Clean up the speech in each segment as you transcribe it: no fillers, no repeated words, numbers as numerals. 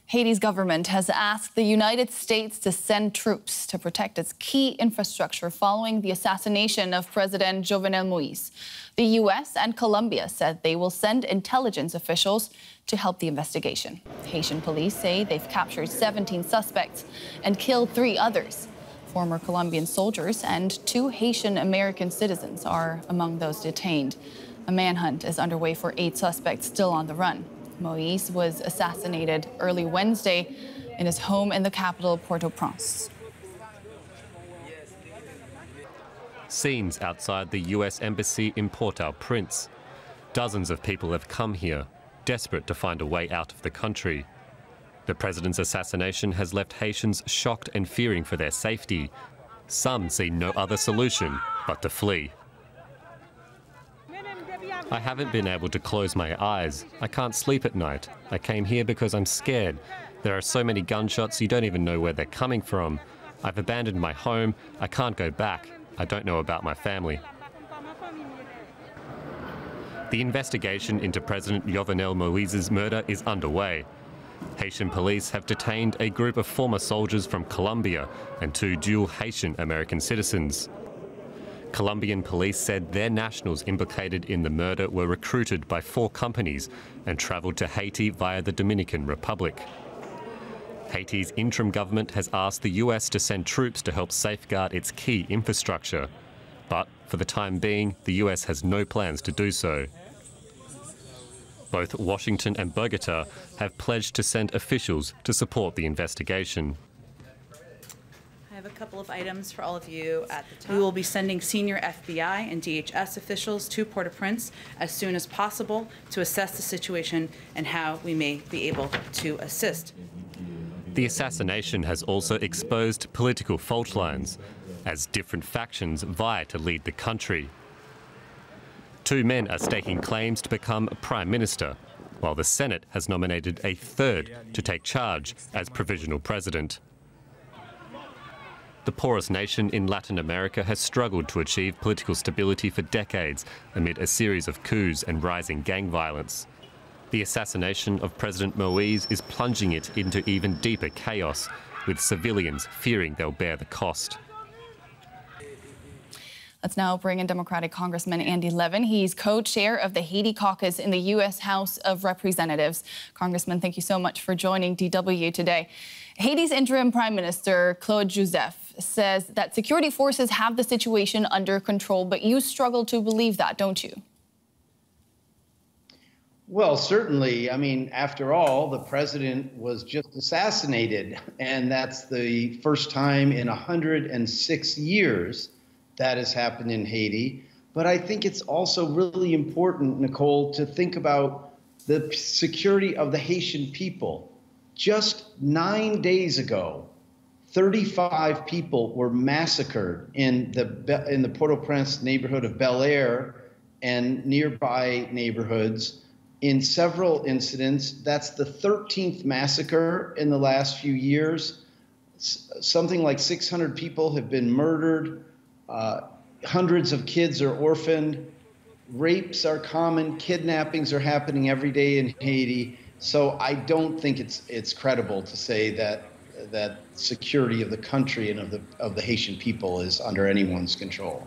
Haiti's government has asked the United States to send troops to protect its key infrastructure following the assassination of President Jovenel Moïse. The US and Colombia said they will send intelligence officials to help the investigation. Haitian police say they've captured 17 suspects and killed 3 others. Former Colombian soldiers and 2 Haitian American citizens are among those detained. A manhunt is underway for 8 suspects still on the run. Moïse was assassinated early Wednesday in his home in the capital, Porte-au-Prince. Scenes outside the US Embassy in Porte-au-Prince. Dozens of people have come here, desperate to find a way out of the country. The president's assassination has left Haitians shocked and fearing for their safety. Some see no other solution but to flee. I haven't been able to close my eyes. I can't sleep at night. I came here because I'm scared. There are so many gunshots you don't even know where they're coming from. I've abandoned my home. I can't go back. I don't know about my family. The investigation into President Jovenel Moïse's murder is underway. Haitian police have detained a group of former soldiers from Colombia and 2 dual Haitian American citizens. Colombian police said their nationals implicated in the murder were recruited by 4 companies and travelled to Haiti via the Dominican Republic. Haiti's interim government has asked the US to send troops to help safeguard its key infrastructure. But for the time being, the US has no plans to do so. Both Washington and Bogota have pledged to send officials to support the investigation. I have a couple of items for all of you at the top. We will be sending senior FBI and DHS officials to Port-au-Prince as soon as possible to assess the situation and how we may be able to assist. The assassination has also exposed political fault lines as different factions vie to lead the country. 2 men are staking claims to become Prime Minister, while the Senate has nominated a 3rd to take charge as provisional president. The poorest nation in Latin America has struggled to achieve political stability for decades amid a series of coups and rising gang violence. The assassination of President Moïse is plunging it into even deeper chaos, with civilians fearing they'll bear the cost. Let's now bring in Democratic Congressman Andy Levin. He's co-chair of the Haiti caucus in the U.S. House of Representatives. Congressman, thank you so much for joining DW today. Haiti's interim Prime Minister, Claude Joseph, says that security forces have the situation under control, but you struggle to believe that, don't you? Well, certainly. I mean, after all, the president was just assassinated, and that's the first time in 106 years that has happened in Haiti. But I think it's also really important, Nicole, to think about the security of the Haitian people. Just 9 days ago, 35 people were massacred in the Port-au-Prince neighborhood of Bel Air and nearby neighborhoods. In several incidents, that's the 13th massacre in the last few years. Something like 600 people have been murdered. Hundreds of kids are orphaned. Rapes are common. Kidnappings are happening every day in Haiti. So I don't think it's credible to say that security of the country and of the Haitian people is under anyone's control.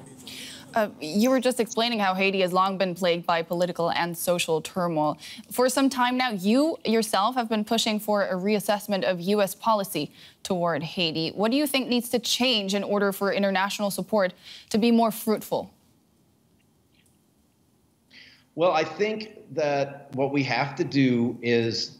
You were just explaining how Haiti has long been plagued by political and social turmoil. For some time now, you yourself have been pushing for a reassessment of U.S. policy toward Haiti. What do you think needs to change in order for international support to be more fruitful? Well, I think that what we have to do is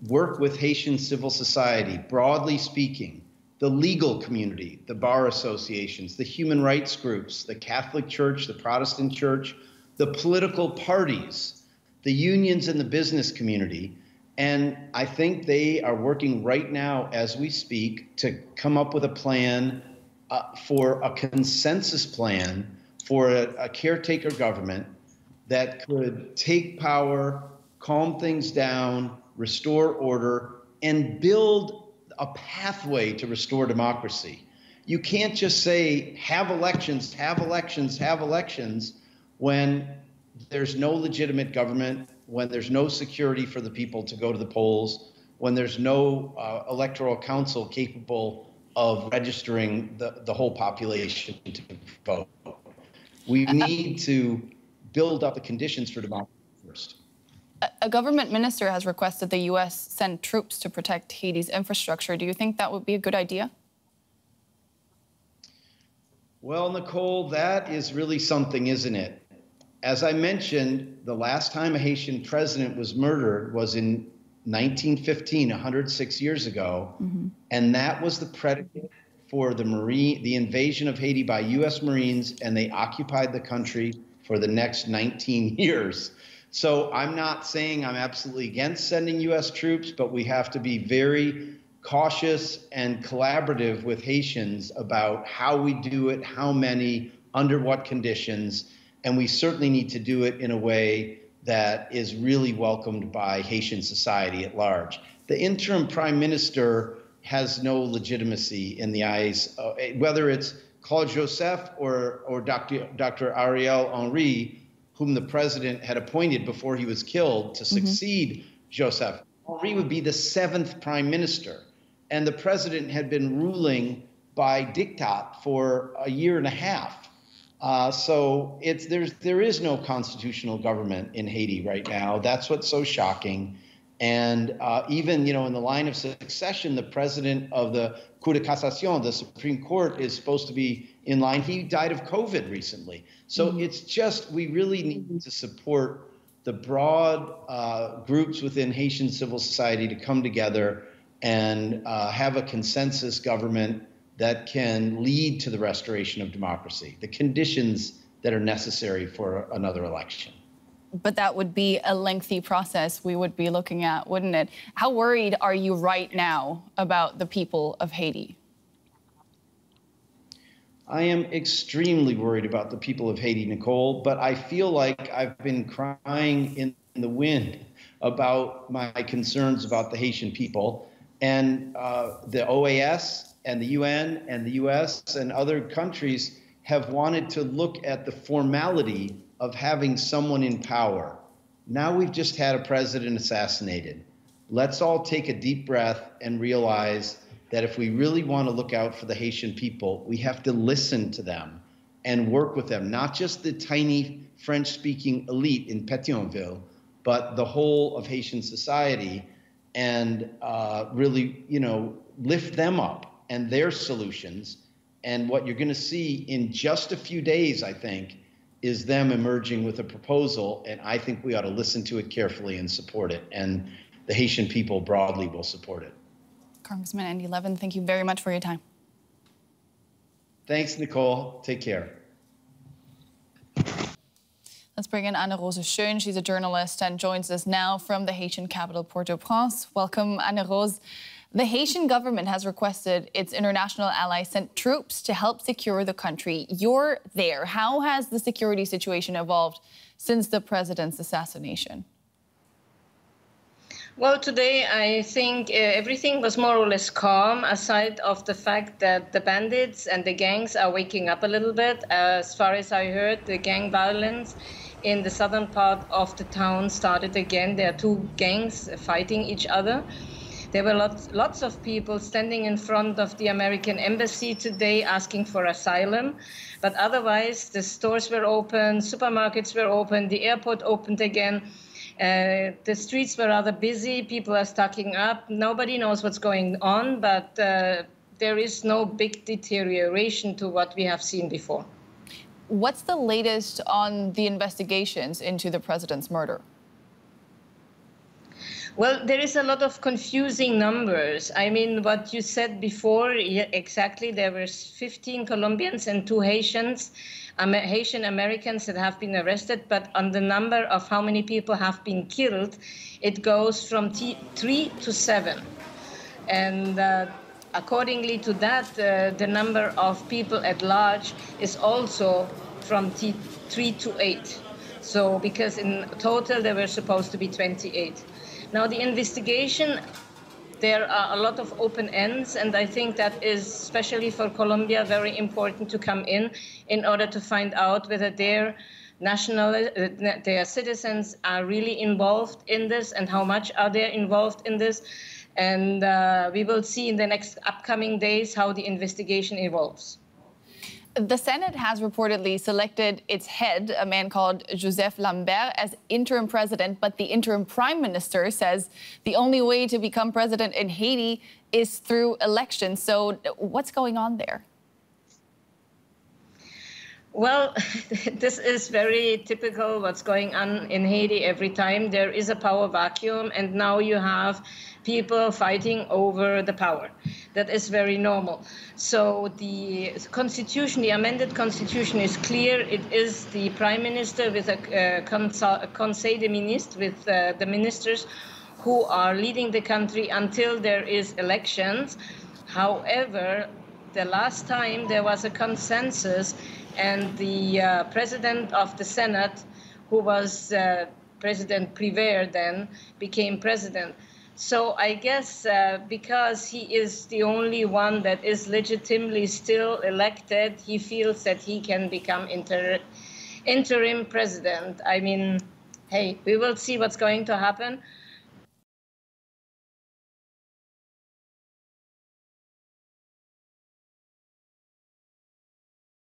work with Haitian civil society, broadly speaking, the legal community, the bar associations, the human rights groups, the Catholic Church, the Protestant Church, the political parties, the unions and the business community. And I think they are working right now as we speak to come up with a plan for a consensus plan for a caretaker government that could take power, calm things down, restore order, and build a pathway to restore democracy. You can't just say, have elections, have elections, have elections, when there's no legitimate government, when there's no security for the people to go to the polls, when there's no electoral council capable of registering the whole population to vote. We need to build up the conditions for democracy first. A government minister has requested the U.S. send troops to protect Haiti's infrastructure. Do you think that would be a good idea? Well, Nicole, that is really something, isn't it? As I mentioned, the last time a Haitian president was murdered was in 1915, 106 years ago, and that was the predicate for the invasion of Haiti by U.S. Marines, and they occupied the country for the next 19 years. So I'm not saying I'm absolutely against sending U.S. troops, but we have to be very cautious and collaborative with Haitians about how we do it, how many, under what conditions, and we certainly need to do it in a way that is really welcomed by Haitian society at large. The interim prime minister has no legitimacy in the eyes, whether it's Claude Joseph or Dr. Ariel Henry, whom the president had appointed before he was killed to succeed Joseph. Henry would be the 7th prime minister, and the president had been ruling by diktat for a year and a half. So there is no constitutional government in Haiti right now. That's what's so shocking. And even, in the line of succession, the president of the Cour de Cassation, the Supreme Court, is supposed to be in line. He died of COVID recently. So it's just, we really need to support the broad groups within Haitian civil society to come together and have a consensus government that can lead to the restoration of democracy, the conditions that are necessary for another election. But that would be a lengthy process we would be looking at, wouldn't it? How worried are you right now about the people of Haiti? I am extremely worried about the people of Haiti, Nicole, but I feel like I've been crying in the wind about my concerns about the Haitian people. And the OAS and the UN and the US and other countries have wanted to look at the formality of having someone in power. Now we've just had a president assassinated. Let's all take a deep breath and realize that if we really want to look out for the Haitian people, we have to listen to them and work with them, not just the tiny French-speaking elite in Pétionville, but the whole of Haitian society, and really, lift them up and their solutions. And what you're going to see in just a few days, I think, is them emerging with a proposal, and I think we ought to listen to it carefully and support it, and the Haitian people broadly will support it. Congressman Andy Levin, thank you very much for your time. Thanks, Nicole. Take care. Let's bring in Anne-Rose Schön. She's a journalist and joins us now from the Haitian capital, Porte-au-Prince. Welcome, Anne-Rose. The Haitian government has requested its international allies send troops to help secure the country. You're there. How has the security situation evolved since the president's assassination? Well, today I think everything was more or less calm, aside of the fact that the bandits and the gangs are waking up a little bit. As far as I heard, the gang violence in the southern part of the town started again. There are two gangs fighting each other. There were lots of people standing in front of the American embassy today asking for asylum. But otherwise, the stores were open, supermarkets were open, the airport opened again. The streets were rather busy. People are stocking up. Nobody knows what's going on, but there is no big deterioration to what we have seen before. What's the latest on the investigations into the president's murder? Well, there is a lot of confusing numbers. I mean, what you said before, exactly, there were 15 Colombians and 2 Haitians, Haitian Americans that have been arrested, but on the number of how many people have been killed, it goes from 3 to 7. And accordingly to that, the number of people at large is also from 3 to 8. So, because in total there were supposed to be 28. Now, the investigation, there are a lot of open ends, and I think that is, especially for Colombia, very important to come in order to find out whether their citizens are really involved in this and how much are they involved in this. And we will see in the next upcoming days how the investigation evolves. The Senate has reportedly selected its head, a man called Joseph Lambert, as interim president, but the interim prime minister says the only way to become president in Haiti is through elections. So what's going on there? Well, this is very typical what's going on in Haiti every time. There is a power vacuum, and now you have people fighting over the power. That is very normal. So the constitution, the amended constitution is clear. It is the prime minister with a conseil des ministres, with the ministers who are leading the country until there is elections. However, the last time there was a consensus, and the president of the Senate, who was President Prévert then, became president. So I guess because he is the only one that is legitimately still elected, he feels that he can become interim president. I mean, hey, we will see what's going to happen.